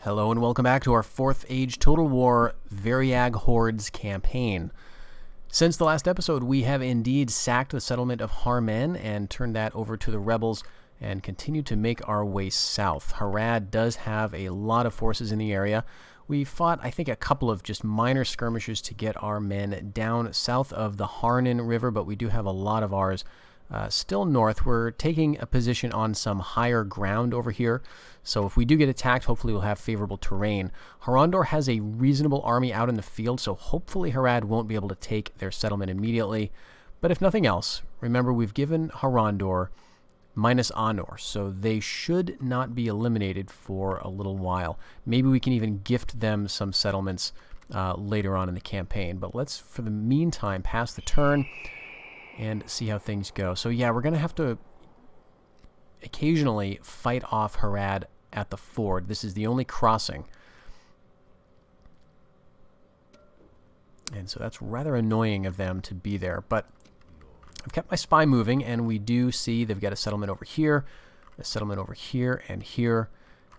Hello and welcome back to our 4th Age Total War Variag Hordes campaign. Since the last episode, we have indeed sacked the settlement of Harnen and turned that over to the rebels and continue to make our way south. Harad does have a lot of forces in the area. We fought, I think, a couple of just minor skirmishes to get our men down south of the Harnen River, but we do have a lot of ours still north. We're taking a position on some higher ground over here, so if we do get attacked, hopefully we'll have favorable terrain. Harad has a reasonable army out in the field, so hopefully Harad won't be able to take their settlement immediately. But if nothing else, remember we've given Harad minus honor, so they should not be eliminated for a little while. Maybe we can even gift them some settlements later on in the campaign. But let's, for the meantime, pass the turn and see how things go. So yeah, we're going to have to occasionally fight off Harad at the ford. This is the only crossing. And so that's rather annoying of them to be there. But I've kept my spy moving, and we do see they've got a settlement over here, a settlement over here, and here.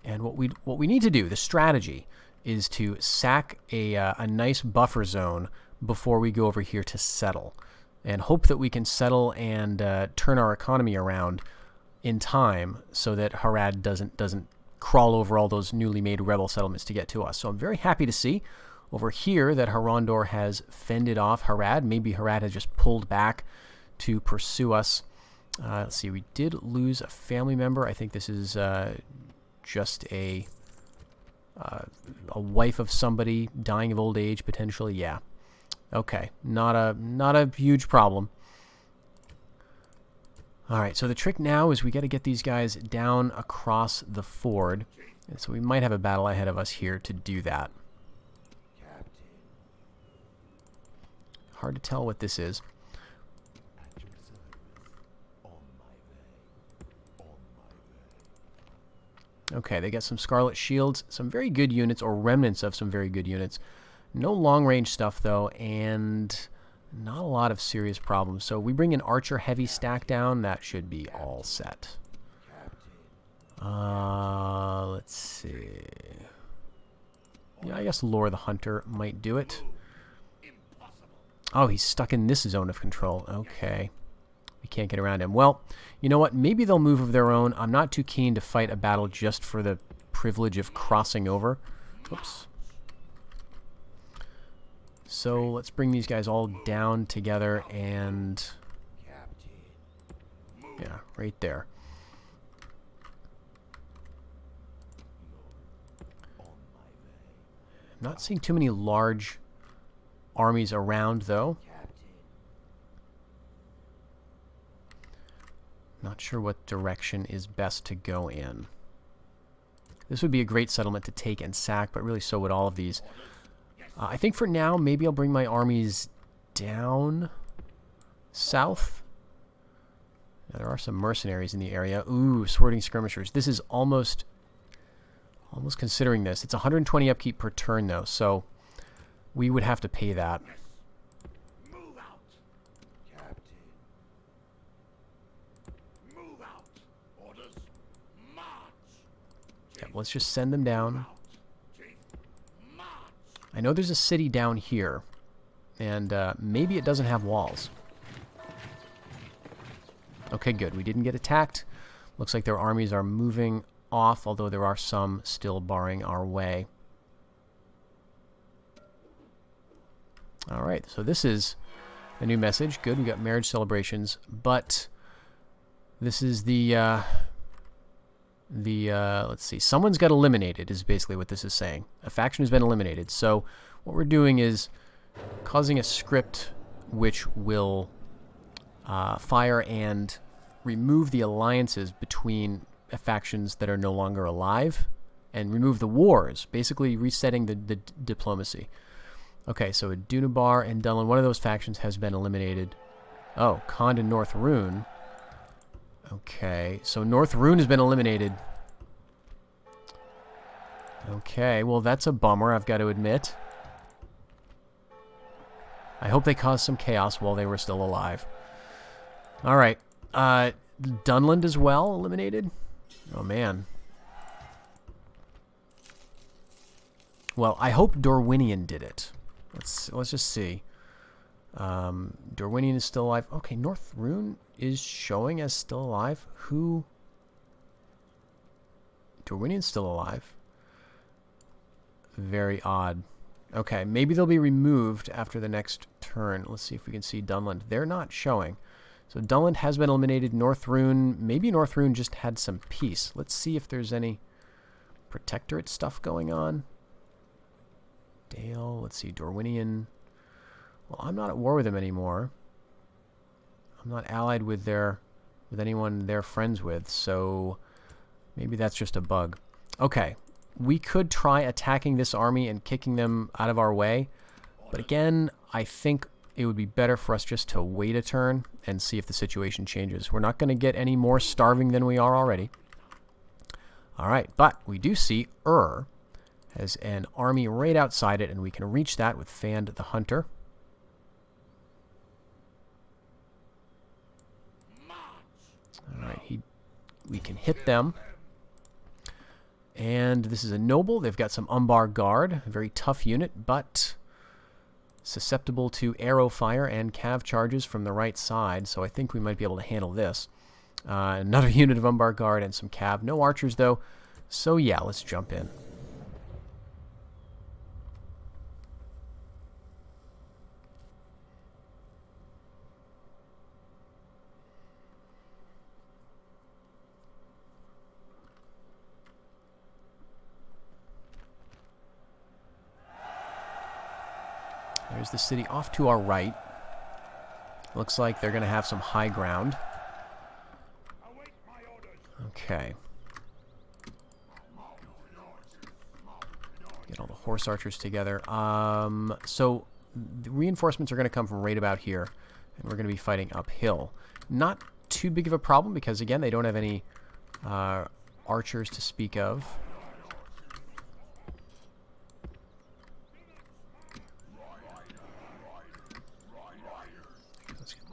And what we need to do, the strategy, is to sack a nice buffer zone before we go over here to settle, and hope that we can settle and turn our economy around in time so that Harad doesn't crawl over all those newly made rebel settlements to get to us. So I'm very happy to see over here that Harad has fended off Harad. Maybe Harad has just pulled back to pursue us. Let's see, we did lose a family member. I think this is just a wife of somebody dying of old age, potentially. Yeah. Okay, not a huge problem. All right, so the trick now is we got to get these guys down across the ford. And so we might have a battle ahead of us here to do that. Hard to tell what this is. Okay, they got some Scarlet Shields, some very good units, or remnants of some very good units. No long-range stuff, though, and not a lot of serious problems. So we bring an Archer Heavy stack down. That should be all set. Let's see. Yeah, I guess Lore the Hunter might do it. Oh, he's stuck in this zone of control. Okay. We can't get around him. Well, you know what? Maybe they'll move of their own. I'm not too keen to fight a battle just for the privilege of crossing over. Oops. So let's bring these guys all down together and... yeah, right there. I'm not seeing too many large armies around, though. Not sure what direction is best to go in. This would be a great settlement to take and sack, but really so would all of these. I think for now, maybe I'll bring my armies down south. Now, there are some mercenaries in the area. Ooh, Swording Skirmishers. This is almost considering this. It's 120 upkeep per turn, though, so we would have to pay that. Move out, Captain. Move out. Orders. March. Yeah, let's just send them down. Chief. March. I know there's a city down here, and maybe it doesn't have walls. Okay, good. We didn't get attacked. Looks like their armies are moving off, although there are some still barring our way. All right, so this is a new message. Good, we got marriage celebrations, but this is let's see, someone's got eliminated is basically what this is saying. A faction has been eliminated. So what we're doing is causing a script which will fire and remove the alliances between factions that are no longer alive and remove the wars, basically resetting the diplomacy. Okay, so Dunabar and Dunlin, one of those factions has been eliminated. Oh, Khand and North Rune. Okay, so North Rune has been eliminated. Okay, well that's a bummer, I've got to admit. I hope they caused some chaos while they were still alive. Alright, Dunland as well eliminated? Oh man. Well, I hope Dorwinian did it. Let's just see. Dorwinian is still alive. Okay, North Rune is showing as still alive. Who? Dorwinian's still alive. Very odd. Okay, maybe they'll be removed after the next turn. Let's see if we can see Dunland. They're not showing. So Dunland has been eliminated. North Rune, maybe North Rune just had some peace. Let's see if there's any Protectorate stuff going on. Dale, let's see, Dorwinian. Well, I'm not at war with them anymore. I'm not allied with anyone they're friends with, so maybe that's just a bug. Okay, we could try attacking this army and kicking them out of our way, but again, I think it would be better for us just to wait a turn and see if the situation changes. We're not going to get any more starving than we are already. All right, but we do see has an army right outside it, and we can reach that with Fand the Hunter. All right, we can hit them. And this is a noble. They've got some Umbar Guard, a very tough unit, but susceptible to arrow fire and cav charges from the right side, so I think we might be able to handle this. Another unit of Umbar Guard and some cav. No archers, though, so yeah, let's jump in. There's the city off to our right. Looks like they're going to have some high ground. Okay. Get all the horse archers together. So the reinforcements are going to come from right about here, and we're going to be fighting uphill. Not too big of a problem because, again, they don't have any archers to speak of.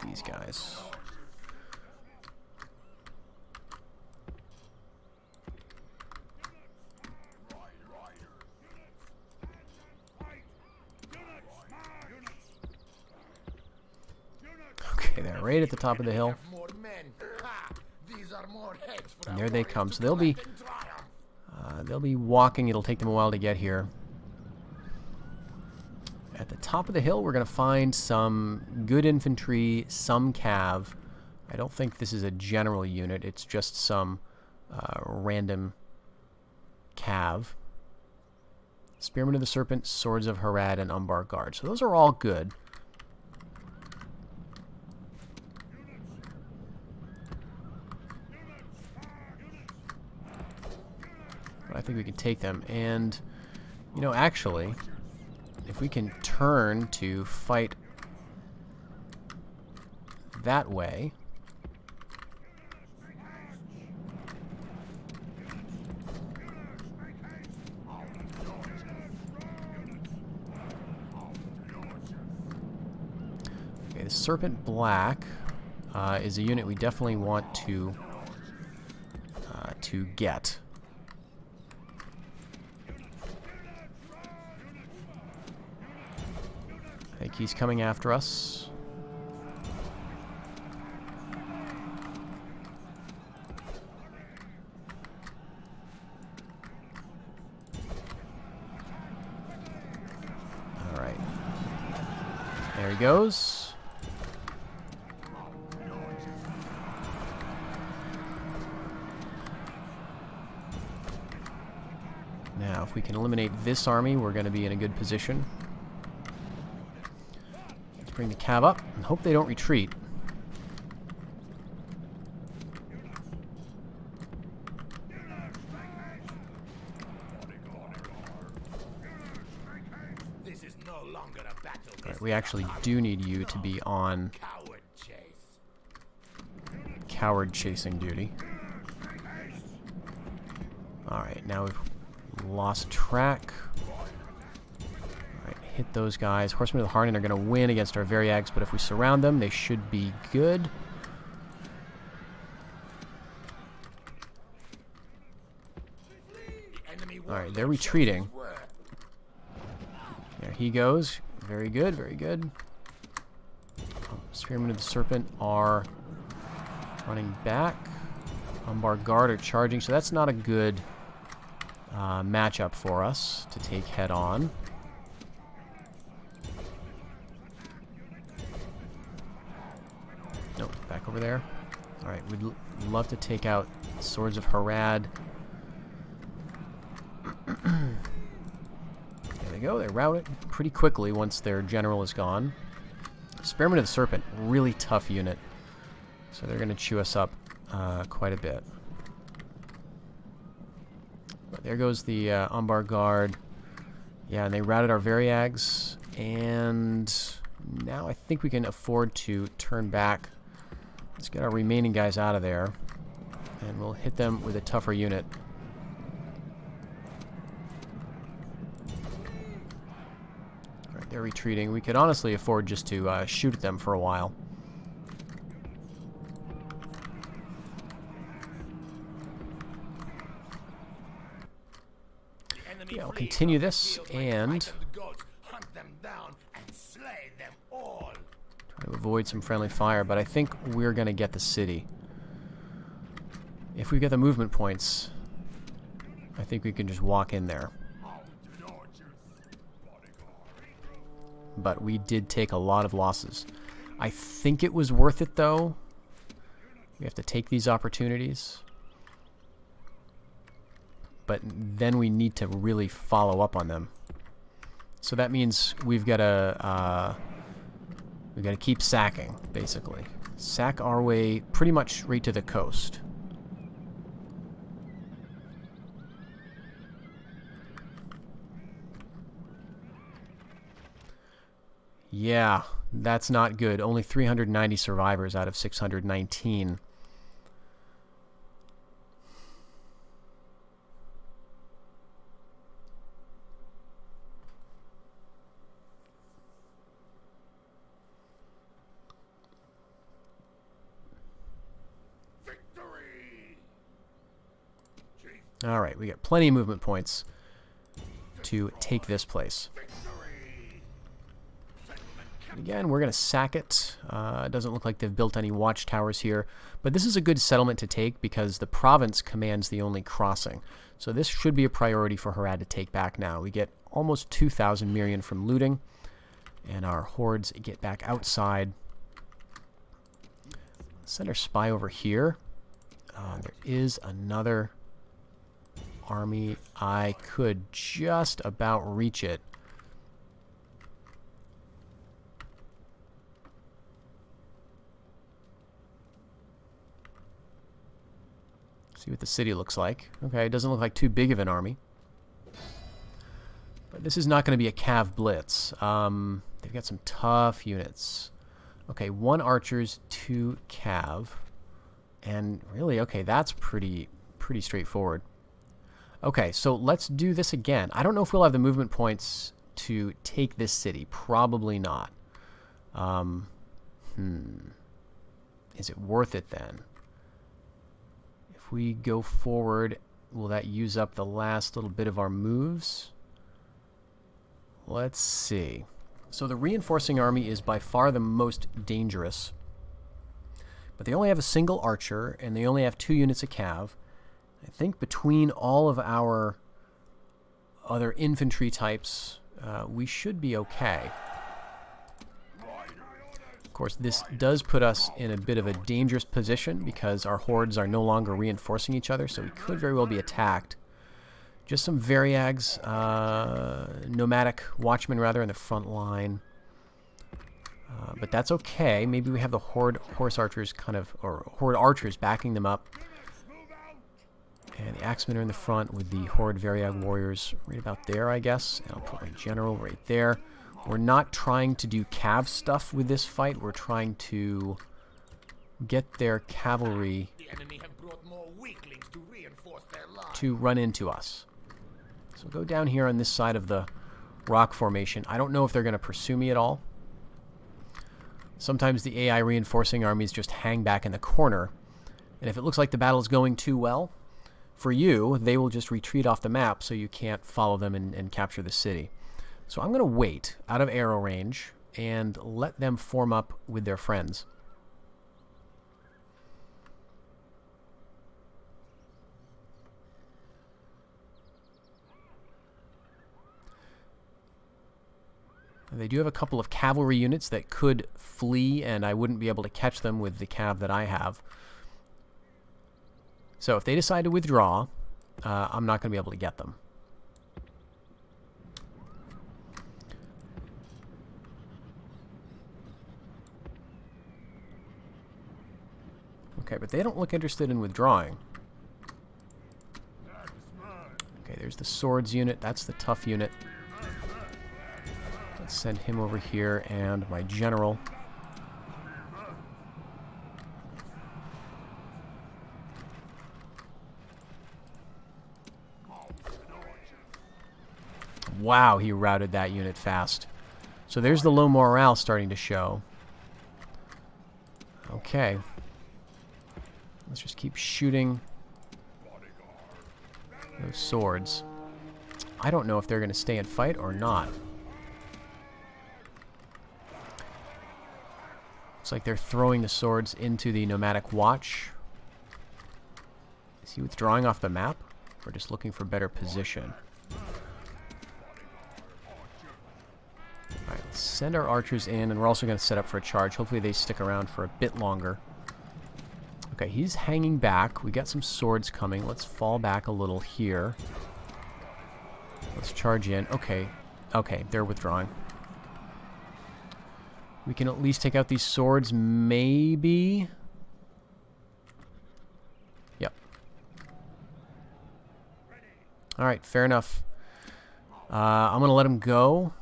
These guys. Okay, they're right at the top of the hill. And there they come. So they'll be walking. It'll take them a while to get here. At the top of the hill, we're going to find some good infantry, some cav. I don't think this is a general unit. It's just some random cav. Spearmen of the Serpent, Swords of Harad, and Umbar Guard. So those are all good. But I think we can take them. And, you know, actually, if we can turn to fight that way. Okay, the Serpent Black is a unit we definitely want to get. I think he's coming after us. All right. There he goes. Now, if we can eliminate this army, we're going to be in a good position. Bring the cav up and hope they don't retreat. This is no longer a battle. Right, we actually do need you to be on coward chasing duty. Alright, now we've lost track. Hit those guys. Horsemen of the Harnen are going to win against our Variags, but if we surround them, they should be good. Alright, they're retreating. he goes. Very good, very good. Spearmen of the Serpent are running back. Umbar Guard are charging, so that's not a good matchup for us to take head on. Nope, back over there. Alright, we'd love to take out Swords of Harad. There they go, they rout it pretty quickly once their general is gone. Spearmen of the Serpent, really tough unit. So they're going to chew us up quite a bit. But there goes the Umbar Guard. Yeah, and they routed our Variags. And now I think we can afford to turn back. Let's get our remaining guys out of there. And we'll hit them with a tougher unit. Alright, they're retreating. We could honestly afford just to shoot at them for a while. Yeah, I'll continue this and try to avoid some friendly fire, but I think we're going to get the city. If we get the movement points, I think we can just walk in there. But we did take a lot of losses. I think it was worth it, though. We have to take these opportunities. But then we need to really follow up on them. So that means we've got to keep sacking, basically. Sack our way pretty much right to the coast. Yeah, that's not good. Only 390 survivors out of 619. Alright, we got plenty of movement points to take this place. And again, we're going to sack it. It doesn't look like they've built any watchtowers here. But this is a good settlement to take because the province commands the only crossing. So this should be a priority for Harad to take back now. We get almost 2,000 Mirian from looting. And our hordes get back outside. Send our spy over here. There is another army. I could just about reach it. See what the city looks like. Okay, it doesn't look like too big of an army. But this is not going to be a cav blitz. They've got some tough units. Okay, 1 archers, 2 cav. And really, okay, that's pretty straightforward. Okay, so let's do this again. I don't know if we'll have the movement points to take this city. Probably not. Is it worth it then? If we go forward, will that use up the last little bit of our moves? Let's see. So the reinforcing army is by far the most dangerous. But they only have a single archer, and they only have 2 units of cav. I think between all of our other infantry types, we should be okay. Of course, this does put us in a bit of a dangerous position because our hordes are no longer reinforcing each other, so we could very well be attacked. Just some Variags, nomadic watchmen rather, in the front line. But that's okay. Maybe we have the horse archers or horde archers backing them up. And the axemen are in the front with the horde Variag warriors right about there, I guess. And I'll put my general right there. We're not trying to do cav stuff with this fight. We're trying to get their cavalry to run into us. So go down here on this side of the rock formation. I don't know if they're going to pursue me at all. Sometimes the AI reinforcing armies just hang back in the corner. And if it looks like the battle is going too well for you, they will just retreat off the map so you can't follow them and capture the city. So I'm going to wait out of arrow range and let them form up with their friends. They do have a couple of cavalry units that could flee, and I wouldn't be able to catch them with the cav that I have. So if they decide to withdraw, I'm not going to be able to get them. Okay, but they don't look interested in withdrawing. Okay, there's the swords unit. That's the tough unit. Let's send him over here, and my general. Wow, he routed that unit fast. So there's the low morale starting to show. Okay. Let's just keep shooting those swords. I don't know if they're going to stay and fight or not. Looks like they're throwing the swords into the nomadic watch. Is he withdrawing off the map? Or just looking for better position? Alright, let's send our archers in, and we're also going to set up for a charge. Hopefully they stick around for a bit longer. Okay, he's hanging back. We got some swords coming. Let's fall back a little here. Let's charge in. Okay, they're withdrawing. We can at least take out these swords, maybe. Yep. Alright, fair enough. I'm going to let him go.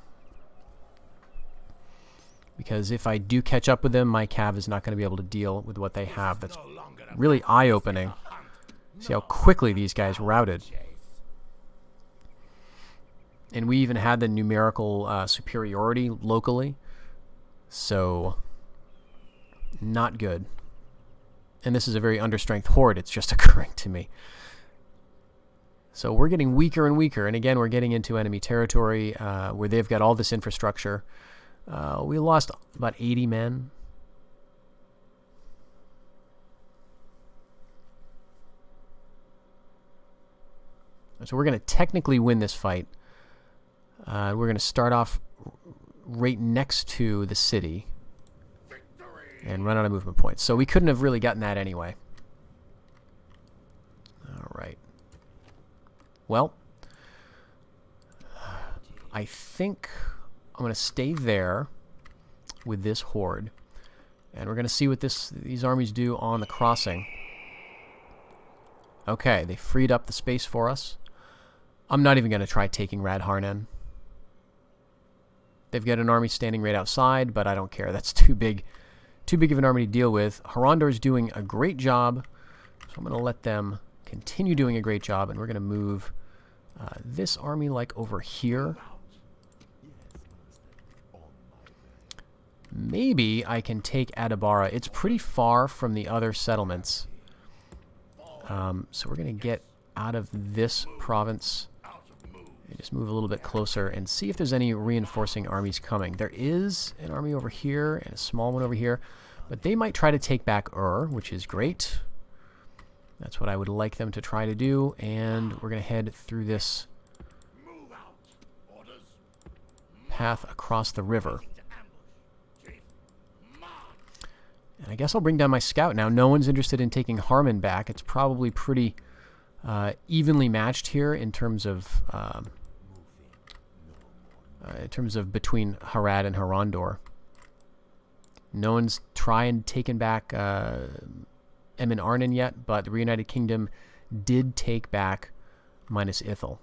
Because if I do catch up with them, my cav is not going to be able to deal with what they have. That's really eye-opening. See how quickly these guys routed. And we even had the numerical superiority locally. So, not good. And this is a very understrength horde. It's just occurring to me. So we're getting weaker and weaker. And again, we're getting into enemy territory where they've got all this infrastructure. We lost about 80 men. So we're going to technically win this fight. We're going to start off right next to the city and run out of movement points. So we couldn't have really gotten that anyway. All right. Well, I think I'm going to stay there with this horde, and we're going to see what these armies do on the crossing. Okay, they freed up the space for us. I'm not even going to try taking Harnen. They've got an army standing right outside, but I don't care. That's too big of an army to deal with. Harandor's doing a great job, so I'm going to let them continue doing a great job, and we're going to move this army like over here. Maybe I can take Adabara. It's pretty far from the other settlements. So we're going to get out of this province and just move a little bit closer and see if there's any reinforcing armies coming. There is an army over here and a small one over here, but they might try to take back which is great. That's what I would like them to try to do, and we're going to head through this path across the river. And I guess I'll bring down my scout now. No one's interested in taking Harnen back. It's probably pretty evenly matched here in terms of between Harad and Harandor. No one's taken back Emin Arnen yet, but the Reunited Kingdom did take back Minas Ithil.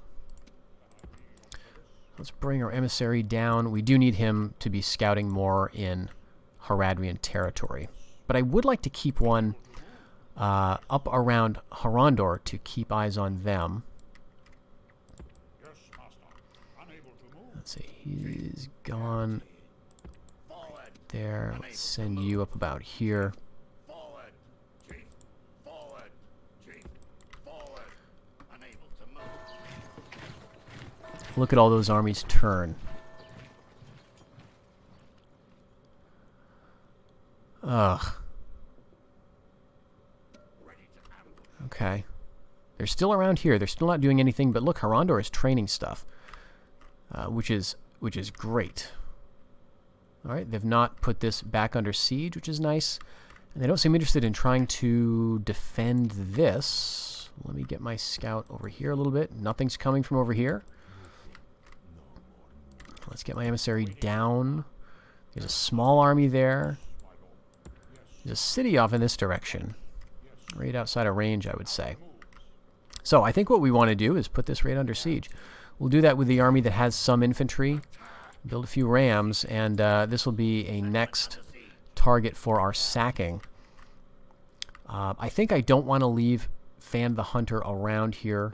Let's bring our emissary down. We do need him to be scouting more in Haradrian territory. But I would like to keep one up around Harandor to keep eyes on them. Let's see, he's gone right there. Let's send you up about here. Look at all those armies turn. Ugh. Okay. They're still around here. They're still not doing anything, but look, Harandor is training stuff, which is great. All right, they've not put this back under siege, which is nice. And they don't seem interested in trying to defend this. Let me get my scout over here a little bit. Nothing's coming from over here. Let's get my emissary down. There's a small army there. There's a city off in this direction. Right outside of range, I would say. So I think what we want to do is put this right under siege. We'll do that with the army that has some infantry. Build a few rams, and this will be a next target for our sacking. I think I don't want to leave Fan the Hunter around here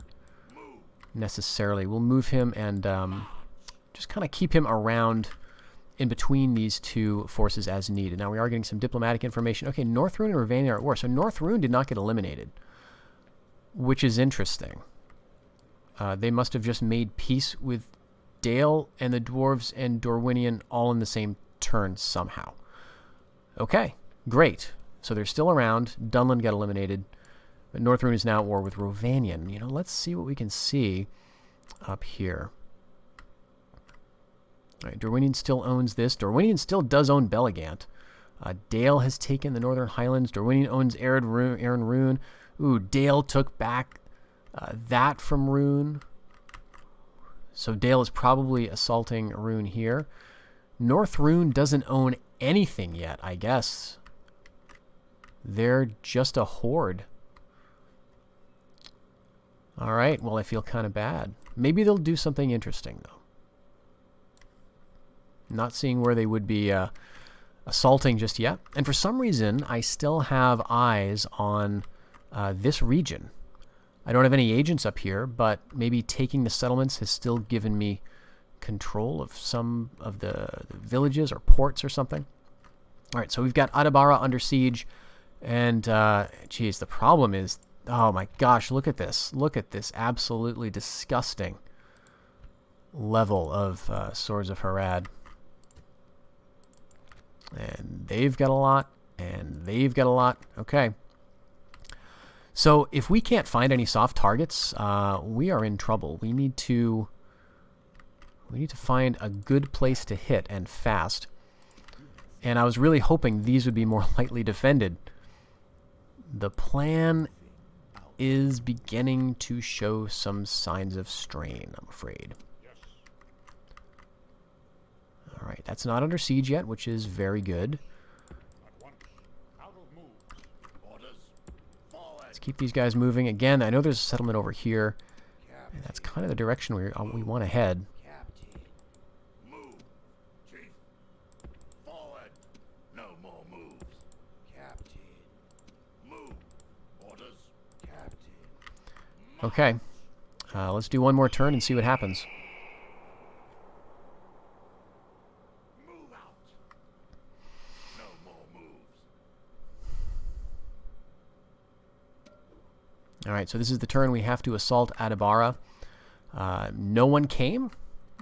necessarily. We'll move him and just kind of keep him around in between these two forces as needed. Now we are getting some diplomatic information. Okay, North Rune and Ravania are at war. So North Rune did not get eliminated, which is interesting. They must have just made peace with Dale and the Dwarves and Dorwinion all in the same turn somehow. Okay, great. So they're still around. Dunland got eliminated. But North Rune is now at war with Rovanion. You know, let's see what we can see up here. All right, Dorwinion still owns this. Dorwinion still does own Belligant. Dale has taken the Northern Highlands. Dorwinion owns Aran Rune. Ooh, Dale took back that from Rune. So Dale is probably assaulting Rune here. North Rune doesn't own anything yet, I guess. They're just a horde. All right, well, I feel kind of bad. Maybe they'll do something interesting, though. Not seeing where they would be assaulting just yet. And for some reason, I still have eyes on this region. I don't have any agents up here, but maybe taking the settlements has still given me control of some of the villages or ports or something. All right, so we've got Adabara under siege. And, geez, the problem is, oh my gosh, look at this. Look at this absolutely disgusting level of Swords of Harad. And they've got a lot, and they've got a lot. Okay. So if we can't find any soft targets, we are in trouble. We need to find a good place to hit, and fast. And I was really hoping these would be more lightly defended. The plan is beginning to show some signs of strain, I'm afraid. All right, that's not under siege yet, which is very good. Let's keep these guys moving. Again, I know there's a settlement over here, and that's kind of the direction we want to head. Okay, let's do one more turn and see what happens. All right, so this is the turn we have to assault Adabara. No one came,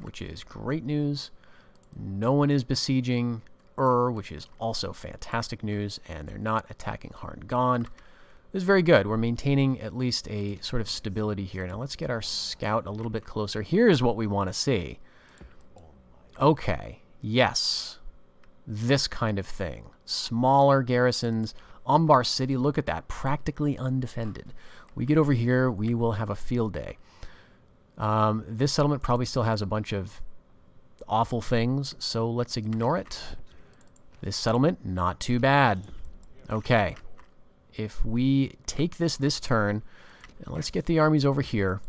which is great news. No one is besieging which is also fantastic news, and they're not attacking Harnen. This is very good. We're maintaining at least a sort of stability here. Now let's get our scout a little bit closer. Here's what we want to see. Okay, yes. This kind of thing. Smaller garrisons. Umbar City, look at that. Practically undefended. We get over here, we will have a field day. This settlement probably still has a bunch of awful things, so let's ignore it. This settlement, not too bad. Okay. If we take this turn, and let's get the armies over here.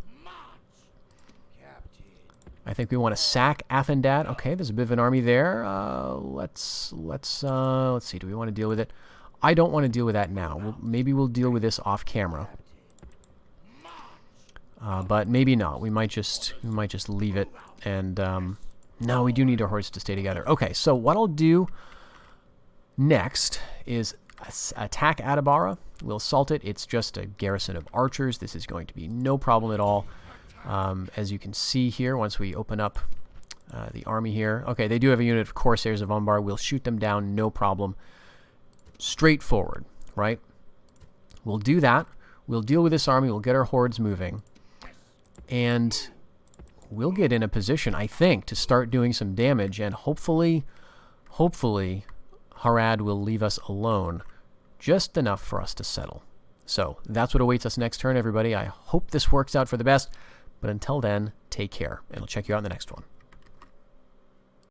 I think we want to sack Athendad. Okay, there's a bit of an army there. Let's see. Do we want to deal with it? I don't want to deal with that now. Maybe we'll deal with this off camera. But maybe not. We might just leave it. And no, we do need our horses to stay together. Okay, so what I'll do next is attack Adabara. We'll assault it. It's just a garrison of archers. This is going to be no problem at all. As you can see here, once we open up the army here. Okay, they do have a unit of Corsairs of Umbar. We'll shoot them down, no problem. straightforward, right? We'll do that. We'll deal with this army. We'll get our hordes moving. And we'll get in a position, I think, to start doing some damage. And hopefully, Harad will leave us alone. Just enough for us to settle. So that's what awaits us next turn, everybody. I hope this works out for the best. But until then, take care. And I'll check you out in the next one.